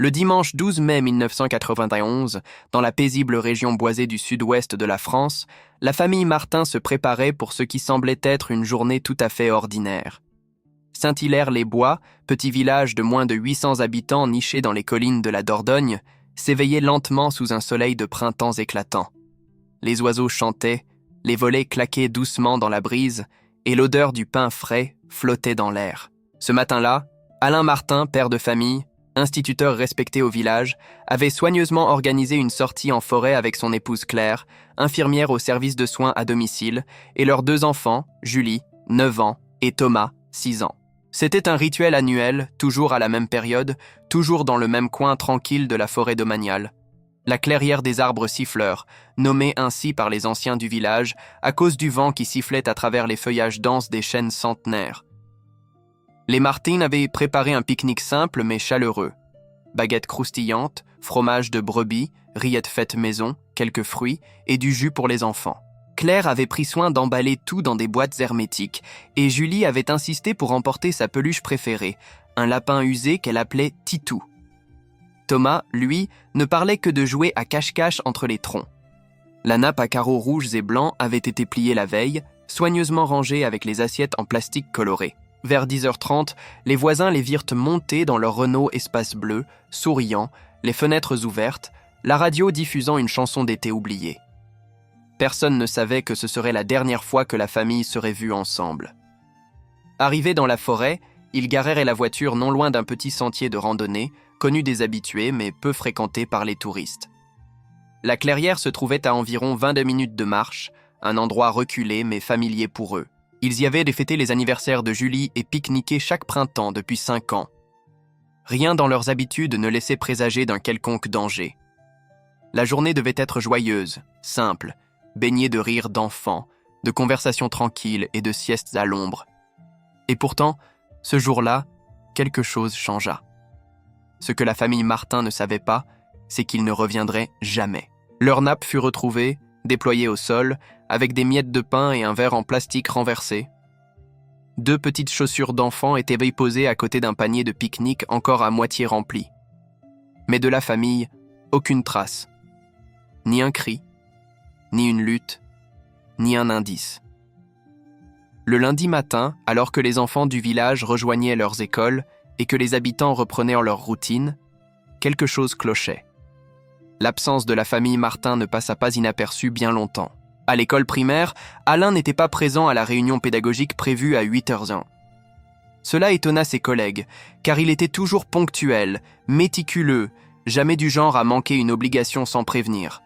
Le dimanche 12 mai 1991, dans la paisible région boisée du sud-ouest de la France, la famille Martin se préparait pour ce qui semblait être une journée tout à fait ordinaire. Saint-Hilaire-les-Bois, petit village de moins de 800 habitants niché dans les collines de la Dordogne, s'éveillait lentement sous un soleil de printemps éclatant. Les oiseaux chantaient, les volets claquaient doucement dans la brise, et l'odeur du pain frais flottait dans l'air. Ce matin-là, Alain Martin, père de famille, instituteur respecté au village, avait soigneusement organisé une sortie en forêt avec son épouse Claire, infirmière au service de soins à domicile, et leurs 2 enfants, Julie, 9 ans, et Thomas, 6 ans. C'était un rituel annuel, toujours à la même période, toujours dans le même coin tranquille de la forêt domaniale. La clairière des arbres siffleurs, nommée ainsi par les anciens du village, à cause du vent qui sifflait à travers les feuillages denses des chênes centenaires. Les Martin avaient préparé un pique-nique simple mais chaleureux. Baguettes croustillantes, fromage de brebis, rillettes faites maison, quelques fruits et du jus pour les enfants. Claire avait pris soin d'emballer tout dans des boîtes hermétiques et Julie avait insisté pour emporter sa peluche préférée, un lapin usé qu'elle appelait Titou. Thomas, lui, ne parlait que de jouer à cache-cache entre les troncs. La nappe à carreaux rouges et blancs avait été pliée la veille, soigneusement rangée avec les assiettes en plastique coloré. Vers 10h30, les voisins les virent monter dans leur Renault Espace Bleu, souriant, les fenêtres ouvertes, la radio diffusant une chanson d'été oubliée. Personne ne savait que ce serait la dernière fois que la famille serait vue ensemble. Arrivés dans la forêt, ils garèrent la voiture non loin d'un petit sentier de randonnée, connu des habitués mais peu fréquenté par les touristes. La clairière se trouvait à environ 22 minutes de marche, un endroit reculé mais familier pour eux. Ils y avaient fêté les anniversaires de Julie et pique-niqué chaque printemps depuis 5 ans. Rien dans leurs habitudes ne laissait présager d'un quelconque danger. La journée devait être joyeuse, simple, baignée de rires d'enfants, de conversations tranquilles et de siestes à l'ombre. Et pourtant, ce jour-là, quelque chose changea. Ce que la famille Martin ne savait pas, c'est qu'ils ne reviendraient jamais. Leur nappe fut retrouvée, déployée au sol, avec des miettes de pain et un verre en plastique renversé. 2 petites chaussures d'enfant étaient posées à côté d'un panier de pique-nique encore à moitié rempli. Mais de la famille, aucune trace. Ni un cri, ni une lutte, ni un indice. Le lundi matin, alors que les enfants du village rejoignaient leurs écoles et que les habitants reprenaient leur routine, quelque chose clochait. L'absence de la famille Martin ne passa pas inaperçue bien longtemps. À l'école primaire, Alain n'était pas présent à la réunion pédagogique prévue à 8h01. Cela étonna ses collègues, car il était toujours ponctuel, méticuleux, jamais du genre à manquer une obligation sans prévenir.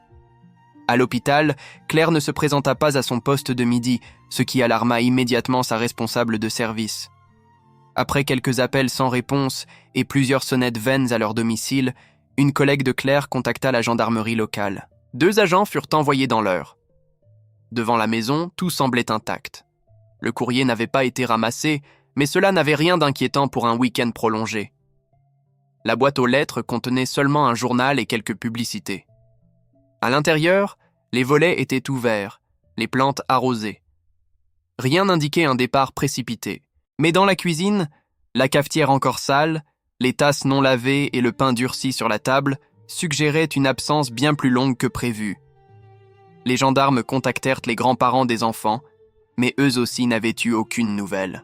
À l'hôpital, Claire ne se présenta pas à son poste de midi, ce qui alarma immédiatement sa responsable de service. Après quelques appels sans réponse et plusieurs sonnettes vaines à leur domicile, une collègue de Claire contacta la gendarmerie locale. 2 agents furent envoyés dans l'heure. Devant la maison, tout semblait intact. Le courrier n'avait pas été ramassé, mais cela n'avait rien d'inquiétant pour un week-end prolongé. La boîte aux lettres contenait seulement un journal et quelques publicités. À l'intérieur, les volets étaient ouverts, les plantes arrosées. Rien n'indiquait un départ précipité. Mais dans la cuisine, la cafetière encore sale, les tasses non lavées et le pain durci sur la table suggéraient une absence bien plus longue que prévu. Les gendarmes contactèrent les grands-parents des enfants, mais eux aussi n'avaient eu aucune nouvelle.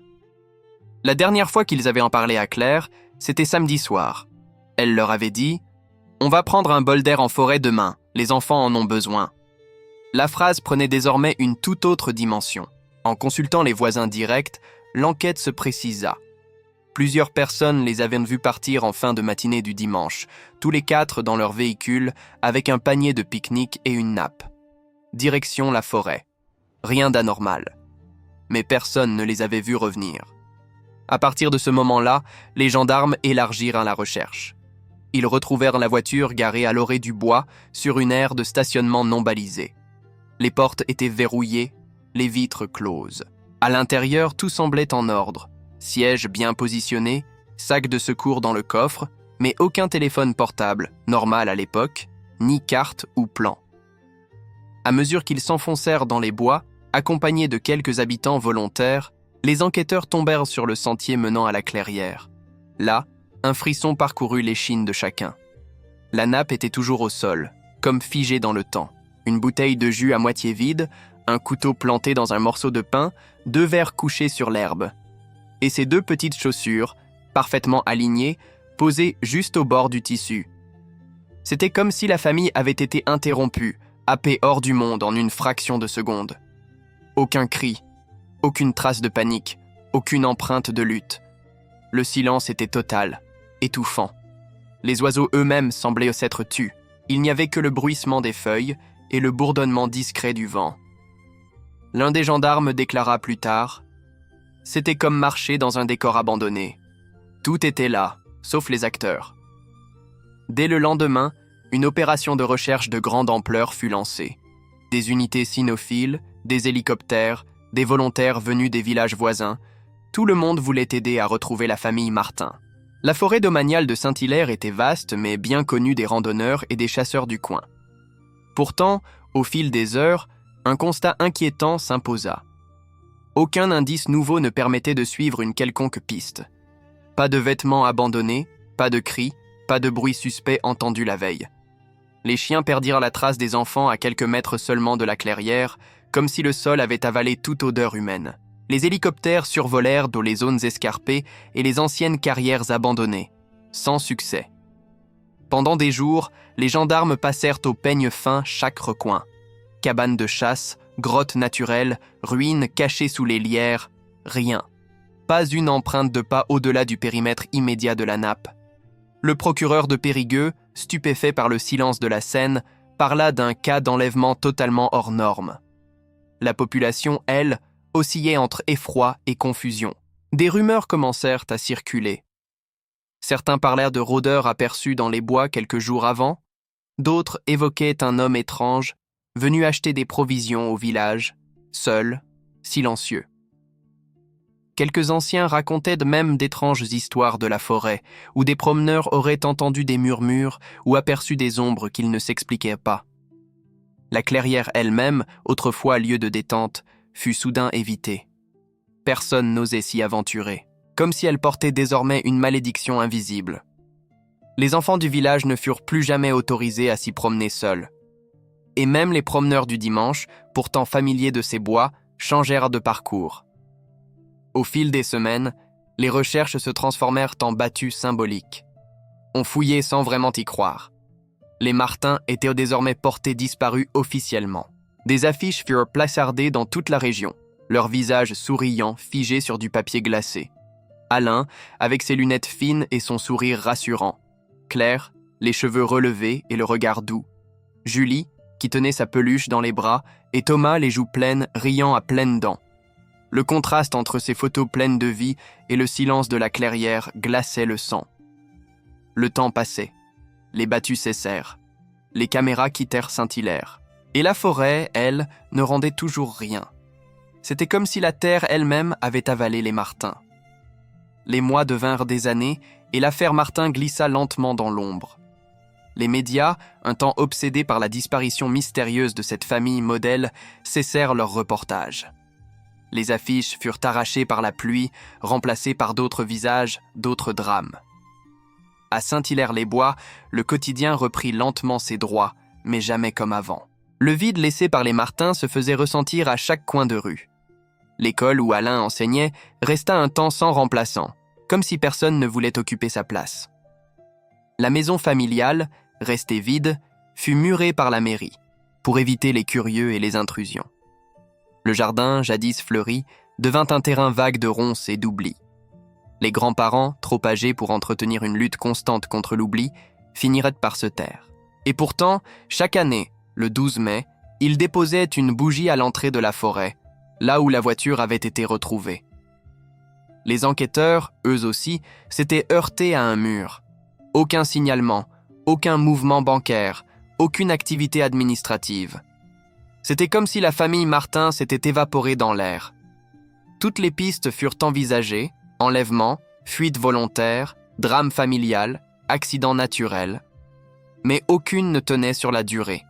La dernière fois qu'ils avaient en parlé à Claire, c'était samedi soir. Elle leur avait dit « On va prendre un bol d'air en forêt demain, les enfants en ont besoin ». La phrase prenait désormais une toute autre dimension. En consultant les voisins directs, l'enquête se précisa. Plusieurs personnes les avaient vus partir en fin de matinée du dimanche, tous les 4 dans leur véhicule, avec un panier de pique-nique et une nappe. Direction la forêt. Rien d'anormal. Mais personne ne les avait vus revenir. À partir de ce moment-là, les gendarmes élargirent la recherche. Ils retrouvèrent la voiture garée à l'orée du bois sur une aire de stationnement non balisée. Les portes étaient verrouillées, les vitres closes. À l'intérieur, tout semblait en ordre. Sièges bien positionnés, sac de secours dans le coffre, mais aucun téléphone portable, normal à l'époque, ni carte ou plan. À mesure qu'ils s'enfoncèrent dans les bois, accompagnés de quelques habitants volontaires, les enquêteurs tombèrent sur le sentier menant à la clairière. Là, Un frisson parcourut l'échine de chacun. La nappe était toujours au sol, comme figée dans le temps. Une bouteille de jus à moitié vide, un couteau planté dans un morceau de pain, 2 verres couchés sur l'herbe. Et ces 2 petites chaussures, parfaitement alignées, posées juste au bord du tissu. C'était comme si la famille avait été interrompue, happée hors du monde en une fraction de seconde. Aucun cri, aucune trace de panique, aucune empreinte de lutte. Le silence était total, étouffant. Les oiseaux eux-mêmes semblaient s'être tus. Il n'y avait que le bruissement des feuilles et le bourdonnement discret du vent. L'un des gendarmes déclara plus tard « C'était comme marcher dans un décor abandonné. Tout était là, sauf les acteurs. » Dès le lendemain, une opération de recherche de grande ampleur fut lancée. Des unités cynophiles, des hélicoptères, des volontaires venus des villages voisins, tout le monde voulait aider à retrouver la famille Martin. La forêt domaniale de Saint-Hilaire était vaste, mais bien connue des randonneurs et des chasseurs du coin. Pourtant, au fil des heures, un constat inquiétant s'imposa. Aucun indice nouveau ne permettait de suivre une quelconque piste. Pas de vêtements abandonnés, pas de cris, pas de bruit suspect entendu la veille. Les chiens perdirent la trace des enfants à quelques mètres seulement de la clairière, comme si le sol avait avalé toute odeur humaine. Les hélicoptères survolèrent dans les zones escarpées et les anciennes carrières abandonnées, sans succès. Pendant des jours, les gendarmes passèrent au peigne fin chaque recoin. Cabanes de chasse, grottes naturelles, ruines cachées sous les lierres, rien. Pas une empreinte de pas au-delà du périmètre immédiat de la nappe. Le procureur de Périgueux, stupéfait par le silence de la scène, parla d'un cas d'enlèvement totalement hors norme. La population, elle, oscillait entre effroi et confusion. Des rumeurs commencèrent à circuler. Certains parlèrent de rôdeurs aperçus dans les bois quelques jours avant, d'autres évoquaient un homme étrange, venu acheter des provisions au village, seul, silencieux. Quelques anciens racontaient même d'étranges histoires de la forêt, où des promeneurs auraient entendu des murmures ou aperçu des ombres qu'ils ne s'expliquaient pas. La clairière elle-même, autrefois lieu de détente, fut soudain évitée. Personne n'osait s'y aventurer, comme si elle portait désormais une malédiction invisible. Les enfants du village ne furent plus jamais autorisés à s'y promener seuls. Et même les promeneurs du dimanche, pourtant familiers de ces bois, changèrent de parcours. Au fil des semaines, les recherches se transformèrent en battues symboliques. On fouillait sans vraiment y croire. Les Martins étaient désormais portés disparus officiellement. Des affiches furent placardées dans toute la région, leurs visages souriants figés sur du papier glacé. Alain, avec ses lunettes fines et son sourire rassurant. Claire, les cheveux relevés et le regard doux. Julie, qui tenait sa peluche dans les bras, et Thomas, les joues pleines, riant à pleines dents. Le contraste entre ces photos pleines de vie et le silence de la clairière glaçait le sang. Le temps passait. Les battues cessèrent. Les caméras quittèrent Saint-Hilaire. Et la forêt, elle, ne rendait toujours rien. C'était comme si la terre elle-même avait avalé les Martins. Les mois devinrent des années et l'affaire Martin glissa lentement dans l'ombre. Les médias, un temps obsédés par la disparition mystérieuse de cette famille modèle, cessèrent leurs reportages. Les affiches furent arrachées par la pluie, remplacées par d'autres visages, d'autres drames. À Saint-Hilaire-les-Bois, le quotidien reprit lentement ses droits, mais jamais comme avant. Le vide laissé par les Martins se faisait ressentir à chaque coin de rue. L'école où Alain enseignait resta un temps sans remplaçant, comme si personne ne voulait occuper sa place. La maison familiale, restée vide, fut murée par la mairie, pour éviter les curieux et les intrusions. Le jardin, jadis fleuri, devint un terrain vague de ronces et d'oubli. Les grands-parents, trop âgés pour entretenir une lutte constante contre l'oubli, finiraient par se taire. Et pourtant, chaque année, le 12 mai, ils déposaient une bougie à l'entrée de la forêt, là où la voiture avait été retrouvée. Les enquêteurs, eux aussi, s'étaient heurtés à un mur. Aucun signalement, aucun mouvement bancaire, aucune activité administrative. C'était comme si la famille Martin s'était évaporée dans l'air. Toutes les pistes furent envisagées, enlèvement, fuite volontaire, drame familial, accident naturel. Mais aucune ne tenait sur la durée.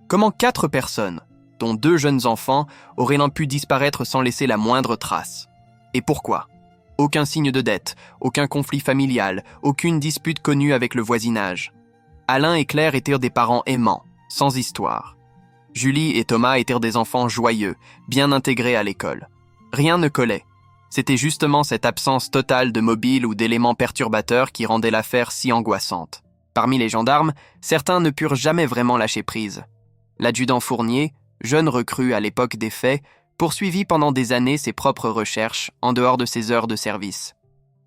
Comment 4 personnes, dont 2 jeunes enfants, auraient-elles pu disparaître sans laisser la moindre trace? Et pourquoi? Aucun signe de dette, aucun conflit familial, aucune dispute connue avec le voisinage. Alain et Claire étaient des parents aimants, sans histoire. Julie et Thomas étaient des enfants joyeux, bien intégrés à l'école. Rien ne collait. C'était justement cette absence totale de mobile ou d'éléments perturbateurs qui rendait l'affaire si angoissante. Parmi les gendarmes, certains ne purent jamais vraiment lâcher prise. L'adjudant Fournier, jeune recrue à l'époque des faits, poursuivit pendant des années ses propres recherches en dehors de ses heures de service.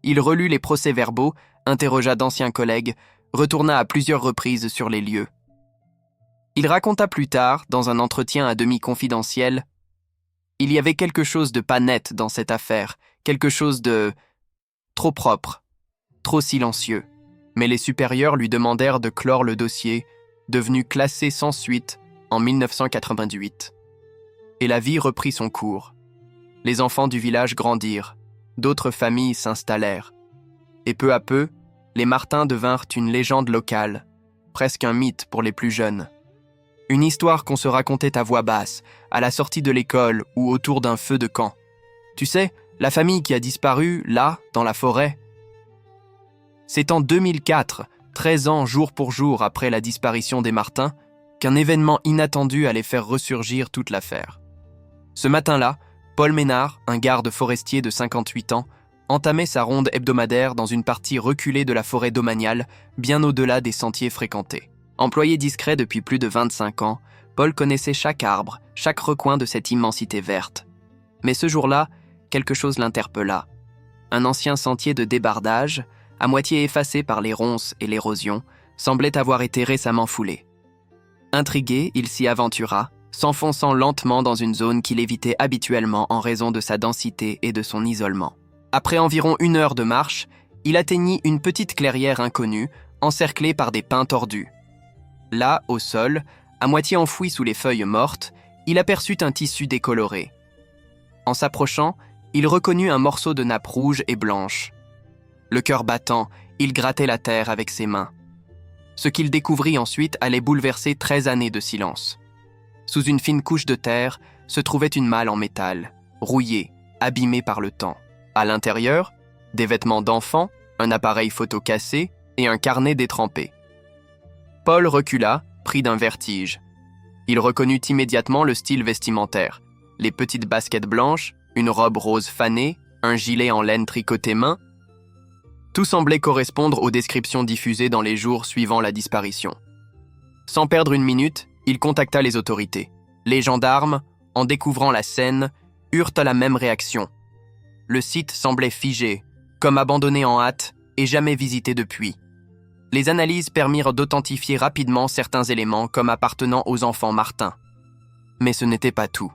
Il relut les procès-verbaux, interrogea d'anciens collègues, retourna à plusieurs reprises sur les lieux. Il raconta plus tard, dans un entretien à demi confidentiel, « Il y avait quelque chose de pas net dans cette affaire, quelque chose de trop propre, trop silencieux. » Mais les supérieurs lui demandèrent de clore le dossier, devenu classé sans suite en 1998. Et la vie reprit son cours. Les enfants du village grandirent, d'autres familles s'installèrent. Et peu à peu, les Martin devinrent une légende locale, presque un mythe pour les plus jeunes. Une histoire qu'on se racontait à voix basse, à la sortie de l'école ou autour d'un feu de camp. Tu sais, la famille qui a disparu, là, dans la forêt. C'est en 2004, 13 ans jour pour jour après la disparition des Martin, qu'un événement inattendu allait faire ressurgir toute l'affaire. Ce matin-là, Paul Ménard, un garde forestier de 58 ans, entamait sa ronde hebdomadaire dans une partie reculée de la forêt domaniale, bien au-delà des sentiers fréquentés. Employé discret depuis plus de 25 ans, Paul connaissait chaque arbre, chaque recoin de cette immensité verte. Mais ce jour-là, quelque chose l'interpella. Un ancien sentier de débardage, à moitié effacé par les ronces et l'érosion, semblait avoir été récemment foulé. Intrigué, il s'y aventura, s'enfonçant lentement dans une zone qu'il évitait habituellement en raison de sa densité et de son isolement. Après environ 1 heure de marche, il atteignit une petite clairière inconnue, encerclée par des pins tordus. Là, au sol, à moitié enfoui sous les feuilles mortes, il aperçut un tissu décoloré. En s'approchant, il reconnut un morceau de nappe rouge et blanche. Le cœur battant, il grattait la terre avec ses mains. Ce qu'il découvrit ensuite allait bouleverser 13 années de silence. Sous une fine couche de terre se trouvait une malle en métal, rouillée, abîmée par le temps. À l'intérieur, des vêtements d'enfant, un appareil photo cassé et un carnet détrempé. Paul recula, pris d'un vertige. Il reconnut immédiatement le style vestimentaire. Les petites baskets blanches, une robe rose fanée, un gilet en laine tricoté main. Tout semblait correspondre aux descriptions diffusées dans les jours suivant la disparition. Sans perdre une minute, il contacta les autorités. Les gendarmes, en découvrant la scène, eurent la même réaction. Le site semblait figé, comme abandonné en hâte et jamais visité depuis. Les analyses permirent d'authentifier rapidement certains éléments comme appartenant aux enfants Martin. Mais ce n'était pas tout.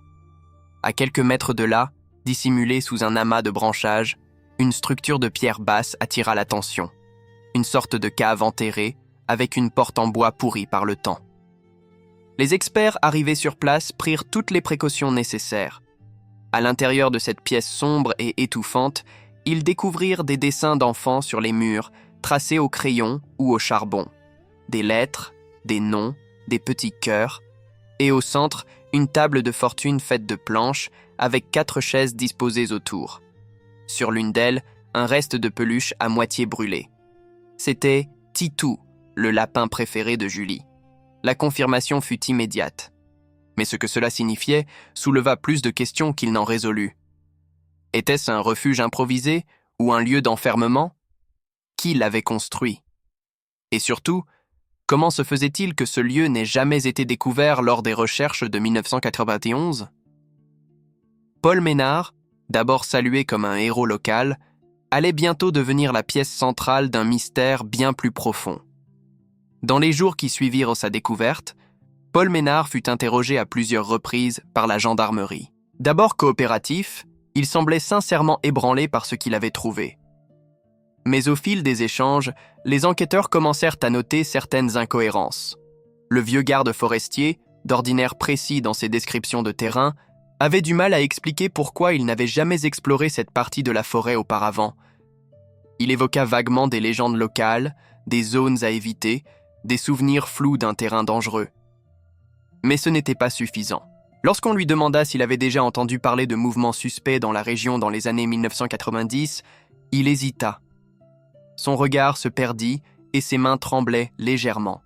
À quelques mètres de là, dissimulée sous un amas de branchages, une structure de pierre basse attira l'attention. Une sorte de cave enterrée, avec une porte en bois pourrie par le temps. Les experts arrivés sur place prirent toutes les précautions nécessaires. À l'intérieur de cette pièce sombre et étouffante, ils découvrirent des dessins d'enfants sur les murs, tracés au crayon ou au charbon. Des lettres, des noms, des petits cœurs, et au centre, une table de fortune faite de planches avec 4 chaises disposées autour. Sur l'une d'elles, un reste de peluche à moitié brûlé. C'était Titou, le lapin préféré de Julie. La confirmation fut immédiate. Mais ce que cela signifiait souleva plus de questions qu'il n'en résolut. Était-ce un refuge improvisé ou un lieu d'enfermement? Qui l'avait construit? Et surtout, comment se faisait-il que ce lieu n'ait jamais été découvert lors des recherches de 1991? Paul Ménard, d'abord salué comme un héros local, allait bientôt devenir la pièce centrale d'un mystère bien plus profond. Dans les jours qui suivirent sa découverte, Paul Ménard fut interrogé à plusieurs reprises par la gendarmerie. D'abord coopératif, il semblait sincèrement ébranlé par ce qu'il avait trouvé. Mais au fil des échanges, les enquêteurs commencèrent à noter certaines incohérences. Le vieux garde forestier, d'ordinaire précis dans ses descriptions de terrain, avait du mal à expliquer pourquoi il n'avait jamais exploré cette partie de la forêt auparavant. Il évoqua vaguement des légendes locales, des zones à éviter, des souvenirs flous d'un terrain dangereux. Mais ce n'était pas suffisant. Lorsqu'on lui demanda s'il avait déjà entendu parler de mouvements suspects dans la région dans les années 1990, Il hésita. Son regard se perdit et ses mains tremblaient légèrement.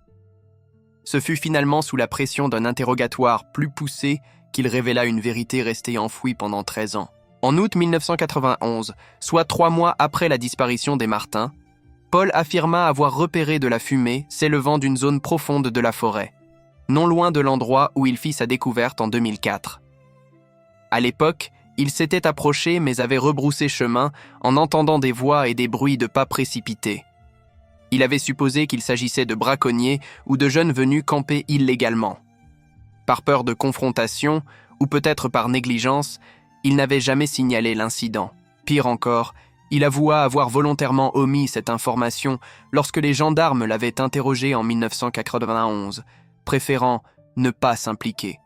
Ce fut finalement sous la pression d'un interrogatoire plus poussé qu'il révéla une vérité restée enfouie pendant 13 ans. En août 1991, soit 3 mois après la disparition des Martin, Paul affirma avoir repéré de la fumée s'élevant d'une zone profonde de la forêt, non loin de l'endroit où il fit sa découverte en 2004. À l'époque, il s'était approché mais avait rebroussé chemin en entendant des voix et des bruits de pas précipités. Il avait supposé qu'il s'agissait de braconniers ou de jeunes venus camper illégalement. Par peur de confrontation, ou peut-être par négligence, il n'avait jamais signalé l'incident. Pire encore, il avoua avoir volontairement omis cette information lorsque les gendarmes l'avaient interrogé en 1991, préférant ne pas s'impliquer.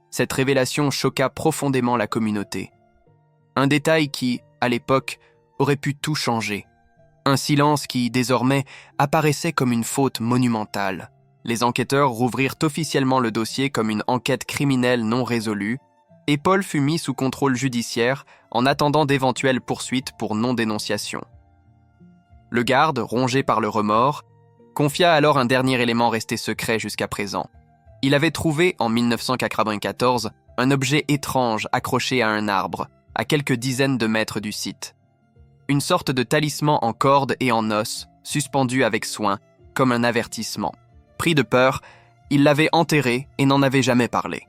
Cette révélation choqua profondément la communauté. Un détail qui, à l'époque, aurait pu tout changer. Un silence qui, désormais, apparaissait comme une faute monumentale. Les enquêteurs rouvrirent officiellement le dossier comme une enquête criminelle non résolue, et Paul fut mis sous contrôle judiciaire en attendant d'éventuelles poursuites pour non-dénonciation. Le garde, rongé par le remords, confia alors un dernier élément resté secret jusqu'à présent. Il avait trouvé, en 1994, un objet étrange accroché à un arbre, à quelques dizaines de mètres du site. Une sorte de talisman en corde et en os, suspendu avec soin, comme un avertissement. Pris de peur, il l'avait enterré et n'en avait jamais parlé.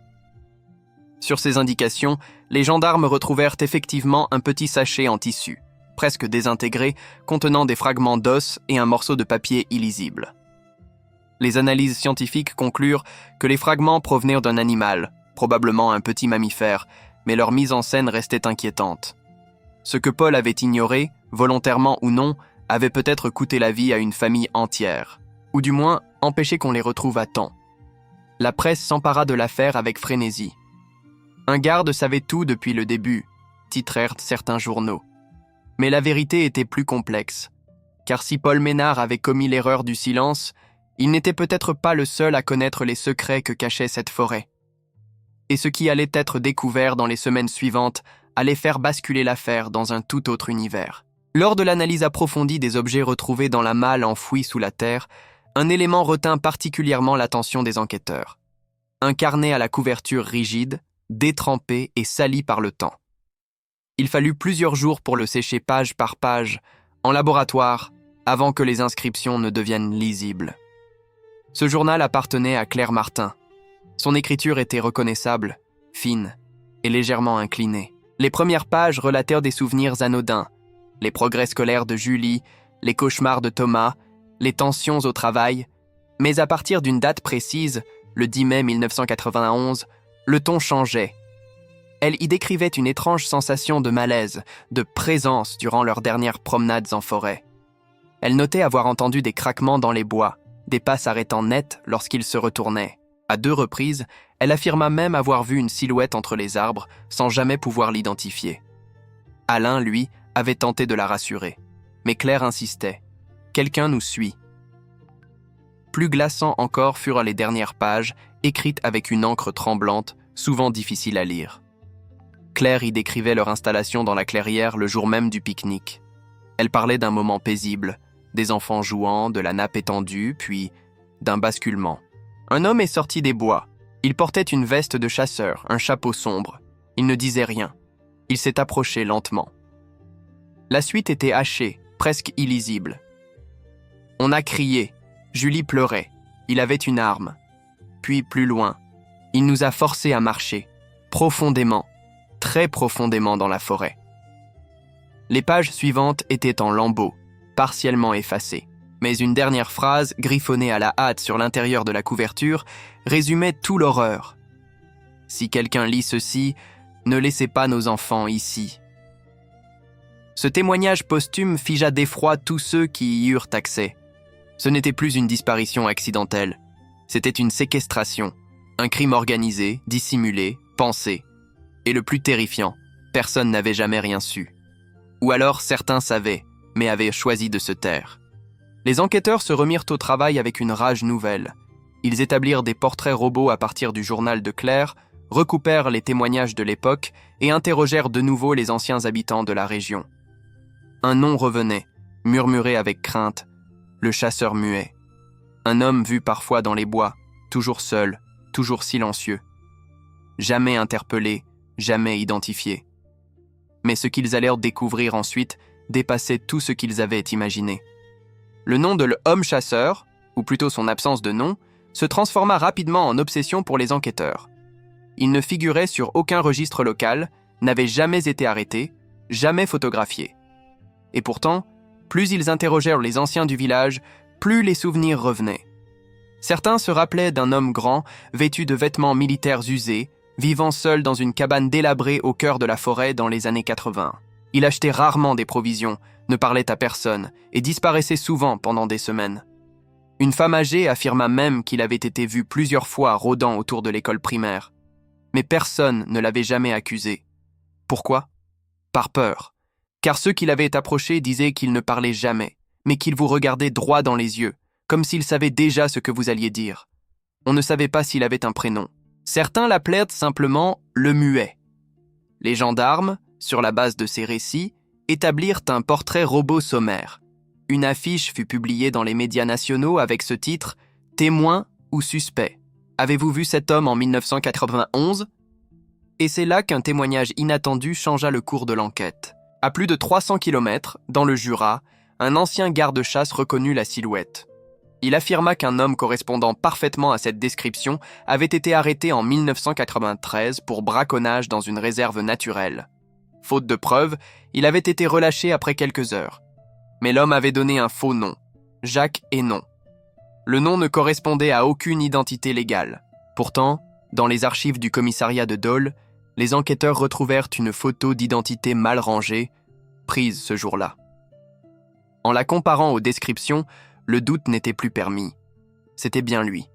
Sur ces indications, les gendarmes retrouvèrent effectivement un petit sachet en tissu, presque désintégré, contenant des fragments d'os et un morceau de papier illisible. Les analyses scientifiques conclurent que les fragments provenaient d'un animal, probablement un petit mammifère, mais leur mise en scène restait inquiétante. Ce que Paul avait ignoré, volontairement ou non, avait peut-être coûté la vie à une famille entière, ou du moins empêché qu'on les retrouve à temps. La presse s'empara de l'affaire avec frénésie. Un garde savait tout depuis le début, titrèrent certains journaux. Mais la vérité était plus complexe, car si Paul Ménard avait commis l'erreur du silence, il n'était peut-être pas le seul à connaître les secrets que cachait cette forêt. Et ce qui allait être découvert dans les semaines suivantes allait faire basculer l'affaire dans un tout autre univers. Lors de l'analyse approfondie des objets retrouvés dans la malle enfouie sous la terre, un élément retint particulièrement l'attention des enquêteurs. Un carnet à la couverture rigide, détrempé et sali par le temps. Il fallut plusieurs jours pour le sécher page par page, en laboratoire, avant que les inscriptions ne deviennent lisibles. Ce journal appartenait à Claire Martin. Son écriture était reconnaissable, fine et légèrement inclinée. Les premières pages relatèrent des souvenirs anodins, les progrès scolaires de Julie, les cauchemars de Thomas, les tensions au travail, mais à partir d'une date précise, le 10 mai 1991, le ton changeait. Elle y décrivait une étrange sensation de malaise, de présence durant leurs dernières promenades en forêt. Elle notait avoir entendu des craquements dans les bois, des pas s'arrêtant net lorsqu'ils se retournaient. À 2 reprises, elle affirma même avoir vu une silhouette entre les arbres sans jamais pouvoir l'identifier. Alain, lui, avait tenté de la rassurer. Mais Claire insistait. « Quelqu'un nous suit. » Plus glaçants encore furent les dernières pages, écrites avec une encre tremblante, souvent difficile à lire. Claire y décrivait leur installation dans la clairière le jour même du pique-nique. Elle parlait d'un moment paisible, des enfants jouant, de la nappe étendue, puis d'un basculement. Un homme est sorti des bois. Il portait une veste de chasseur, un chapeau sombre. Il ne disait rien. Il s'est approché lentement. La suite était hachée, presque illisible. On a crié. Julie pleurait. Il avait une arme. Puis plus loin, il nous a forcés à marcher, profondément, très profondément dans la forêt. Les pages suivantes étaient en lambeaux, partiellement effacées, mais une dernière phrase, griffonnée à la hâte sur l'intérieur de la couverture, résumait tout l'horreur. « Si quelqu'un lit ceci, ne laissez pas nos enfants ici. » Ce témoignage posthume figea d'effroi tous ceux qui y eurent accès. Ce n'était plus une disparition accidentelle. C'était une séquestration, un crime organisé, dissimulé, pensé. Et le plus terrifiant, personne n'avait jamais rien su. Ou alors certains savaient, mais avaient choisi de se taire. Les enquêteurs se remirent au travail avec une rage nouvelle. Ils établirent des portraits robots à partir du journal de Claire, recoupèrent les témoignages de l'époque et interrogèrent de nouveau les anciens habitants de la région. Un nom revenait, murmuré avec crainte, le chasseur muet. Un homme vu parfois dans les bois, toujours seul, toujours silencieux. Jamais interpellé, jamais identifié. Mais ce qu'ils allèrent découvrir ensuite dépassait tout ce qu'ils avaient imaginé. Le nom de l'homme chasseur, ou plutôt son absence de nom, se transforma rapidement en obsession pour les enquêteurs. Il ne figurait sur aucun registre local, n'avait jamais été arrêté, jamais photographié. Et pourtant, plus ils interrogèrent les anciens du village, plus les souvenirs revenaient. Certains se rappelaient d'un homme grand, vêtu de vêtements militaires usés, vivant seul dans une cabane délabrée au cœur de la forêt dans les années 80. Il achetait rarement des provisions, ne parlait à personne et disparaissait souvent pendant des semaines. Une femme âgée affirma même qu'il avait été vu plusieurs fois rôdant autour de l'école primaire. Mais personne ne l'avait jamais accusé. Pourquoi ? Par peur. Car ceux qui l'avaient approché disaient qu'il ne parlait jamais, mais qu'il vous regardait droit dans les yeux, comme s'il savait déjà ce que vous alliez dire. On ne savait pas s'il avait un prénom. Certains l'appelèrent simplement le muet. Les gendarmes, sur la base de ces récits, établirent un portrait robot sommaire. Une affiche fut publiée dans les médias nationaux avec ce titre « Témoin ou suspect. Avez-vous vu cet homme en 1991 ?» Et c'est là qu'un témoignage inattendu changea le cours de l'enquête. À plus de 300 km, dans le Jura, un ancien garde-chasse reconnut la silhouette. Il affirma qu'un homme correspondant parfaitement à cette description avait été arrêté en 1993 pour braconnage dans une réserve naturelle. Faute de preuves, il avait été relâché après quelques heures. Mais l'homme avait donné un faux nom, Jacques Hénon. Le nom ne correspondait à aucune identité légale. Pourtant, dans les archives du commissariat de Dole, les enquêteurs retrouvèrent une photo d'identité mal rangée, prise ce jour-là. En la comparant aux descriptions, le doute n'était plus permis. C'était bien lui.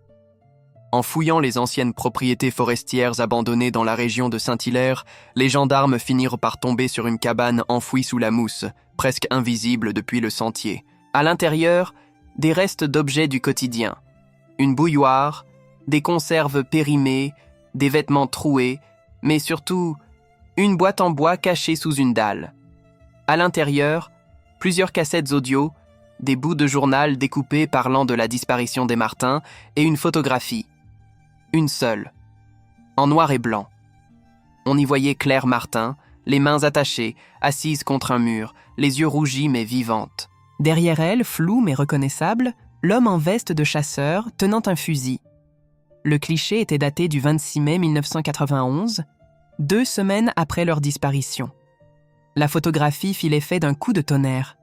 En fouillant les anciennes propriétés forestières abandonnées dans la région de Saint-Hilaire, les gendarmes finirent par tomber sur une cabane enfouie sous la mousse, presque invisible depuis le sentier. À l'intérieur, des restes d'objets du quotidien. Une bouilloire, des conserves périmées, des vêtements troués, mais surtout, une boîte en bois cachée sous une dalle. À l'intérieur, plusieurs cassettes audio, des bouts de journal découpés parlant de la disparition des Martin et une photographie. Une seule, en noir et blanc. On y voyait Claire Martin, les mains attachées, assise contre un mur, les yeux rougis mais vivantes. Derrière elle, flou mais reconnaissable, l'homme en veste de chasseur tenant un fusil. Le cliché était daté du 26 mai 1991, 2 semaines après leur disparition. La photographie fit l'effet d'un coup de tonnerre.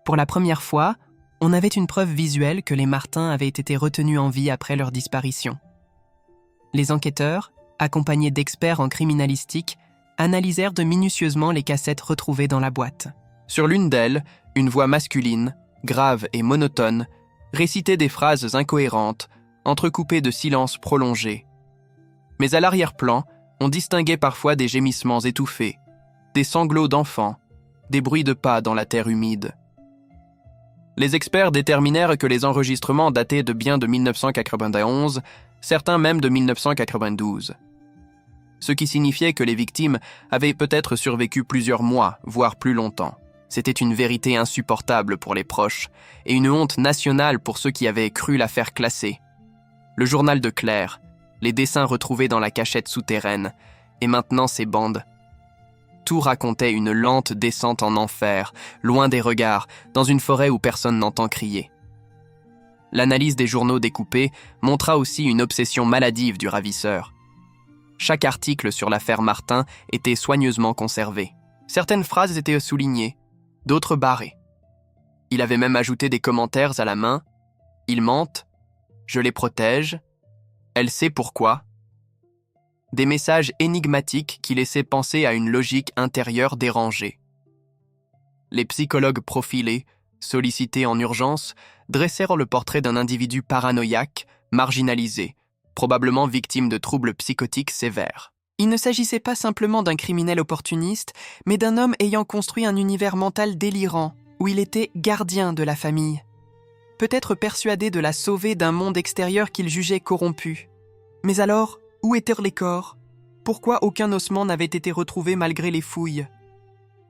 Pour la première fois, on avait une preuve visuelle que les Martin avaient été retenus en vie après leur disparition. Les enquêteurs, accompagnés d'experts en criminalistique, analysèrent minutieusement les cassettes retrouvées dans la boîte. Sur l'une d'elles, une voix masculine, grave et monotone, récitait des phrases incohérentes, entrecoupées de silences prolongés. Mais à l'arrière-plan, on distinguait parfois des gémissements étouffés, des sanglots d'enfants, des bruits de pas dans la terre humide. Les experts déterminèrent que les enregistrements dataient de bien de 1991, certains même de 1992. Ce qui signifiait que les victimes avaient peut-être survécu plusieurs mois, voire plus longtemps. C'était une vérité insupportable pour les proches et une honte nationale pour ceux qui avaient cru l'affaire classée. Le journal de Claire, les dessins retrouvés dans la cachette souterraine, et maintenant ces bandes. Tout racontait une lente descente en enfer, loin des regards, dans une forêt où personne n'entend crier. L'analyse des journaux découpés montra aussi une obsession maladive du ravisseur. Chaque article sur l'affaire Martin était soigneusement conservé. Certaines phrases étaient soulignées, d'autres barrées. Il avait même ajouté des commentaires à la main. « Ils mentent. Je les protège. Elle sait pourquoi. » Des messages énigmatiques qui laissaient penser à une logique intérieure dérangée. Les psychologues profilés, sollicités en urgence, dressèrent le portrait d'un individu paranoïaque, marginalisé, probablement victime de troubles psychotiques sévères. Il ne s'agissait pas simplement d'un criminel opportuniste, mais d'un homme ayant construit un univers mental délirant, où il était gardien de la famille. Peut-être persuadé de la sauver d'un monde extérieur qu'il jugeait corrompu. Mais alors, où étaient les corps ? Pourquoi aucun ossement n'avait été retrouvé malgré les fouilles ?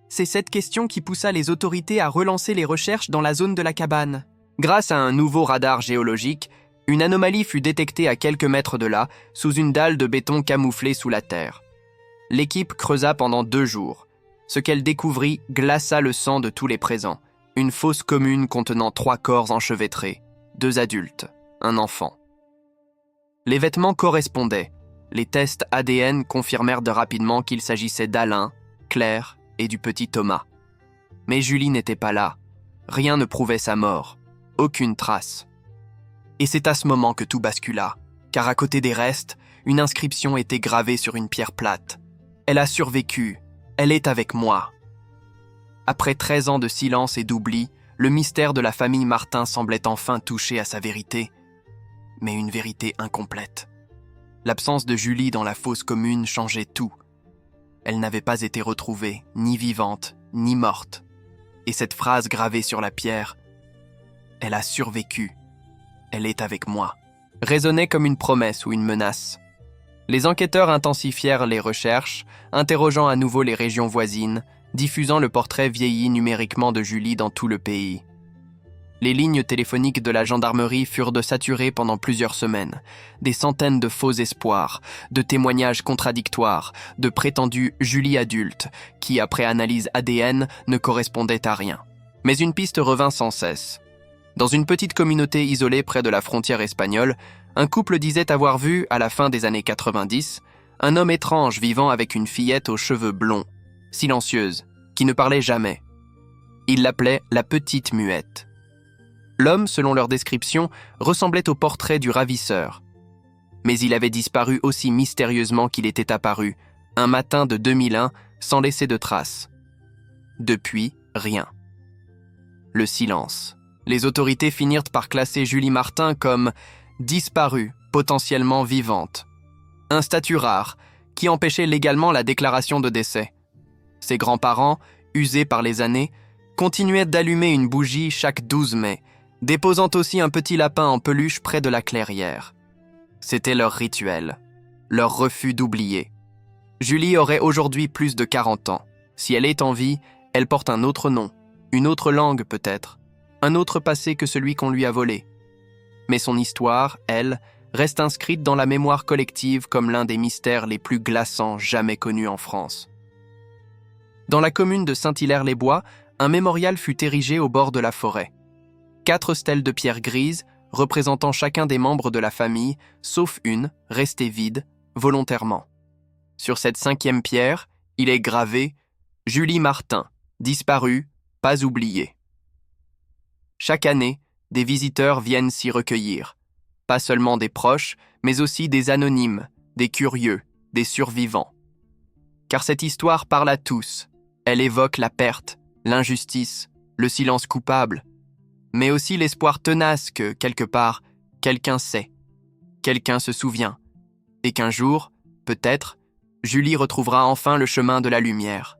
C'est cette question qui poussa les autorités à relancer les recherches dans la zone de la cabane. Grâce à un nouveau radar géologique, une anomalie fut détectée à quelques mètres de là, sous une dalle de béton camouflée sous la terre. L'équipe creusa pendant 2 jours. Ce qu'elle découvrit glaça le sang de tous les présents. Une fosse commune contenant 3 corps enchevêtrés, 2 adultes, un enfant. Les vêtements correspondaient. Les tests ADN confirmèrent rapidement qu'il s'agissait d'Alain, Claire et du petit Thomas. Mais Julie n'était pas là. Rien ne prouvait sa mort. Aucune trace. Et c'est à ce moment que tout bascula, car à côté des restes, une inscription était gravée sur une pierre plate. « Elle a survécu. Elle est avec moi. » Après 13 ans de silence et d'oubli, le mystère de la famille Martin semblait enfin toucher à sa vérité. Mais une vérité incomplète. L'absence de Julie dans la fosse commune changeait tout. Elle n'avait pas été retrouvée, ni vivante, ni morte. Et cette phrase gravée sur la pierre, « Elle a survécu. Elle est avec moi », résonnait comme une promesse ou une menace. Les enquêteurs intensifièrent les recherches, interrogeant à nouveau les régions voisines, diffusant le portrait vieilli numériquement de Julie dans tout le pays. Les lignes téléphoniques de la gendarmerie furent saturées pendant plusieurs semaines. Des centaines de faux espoirs, de témoignages contradictoires, de prétendus Julie adultes, qui, après analyse ADN, ne correspondaient à rien. Mais une piste revint sans cesse. Dans une petite communauté isolée près de la frontière espagnole, un couple disait avoir vu, à la fin des années 90, un homme étrange vivant avec une fillette aux cheveux blonds, silencieuse, qui ne parlait jamais. Ils l'appelaient la petite muette. L'homme, selon leur description, ressemblait au portrait du ravisseur. Mais il avait disparu aussi mystérieusement qu'il était apparu, un matin de 2001, sans laisser de traces. Depuis, rien. Le silence. Les autorités finirent par classer Julie Martin comme disparue, potentiellement vivante. Un statut rare, qui empêchait légalement la déclaration de décès. Ses grands-parents, usés par les années, continuaient d'allumer une bougie chaque 12 mai, déposant aussi un petit lapin en peluche près de la clairière. C'était leur rituel, leur refus d'oublier. Julie aurait aujourd'hui plus de 40 ans. Si elle est en vie, elle porte un autre nom, une autre langue peut-être, un autre passé que celui qu'on lui a volé. Mais son histoire, elle, reste inscrite dans la mémoire collective comme l'un des mystères les plus glaçants jamais connus en France. Dans la commune de Saint-Hilaire-les-Bois, un mémorial fut érigé au bord de la forêt. 4 stèles de pierre grise, représentant chacun des membres de la famille, sauf une, restée vide, volontairement. Sur cette 5e pierre, il est gravé « Julie Martin, disparue, pas oubliée ». Chaque année, des visiteurs viennent s'y recueillir. Pas seulement des proches, mais aussi des anonymes, des curieux, des survivants. Car cette histoire parle à tous. Elle évoque la perte, l'injustice, le silence coupable, mais aussi l'espoir tenace que, quelque part, quelqu'un sait, quelqu'un se souvient, et qu'un jour, peut-être, Julie retrouvera enfin le chemin de la lumière.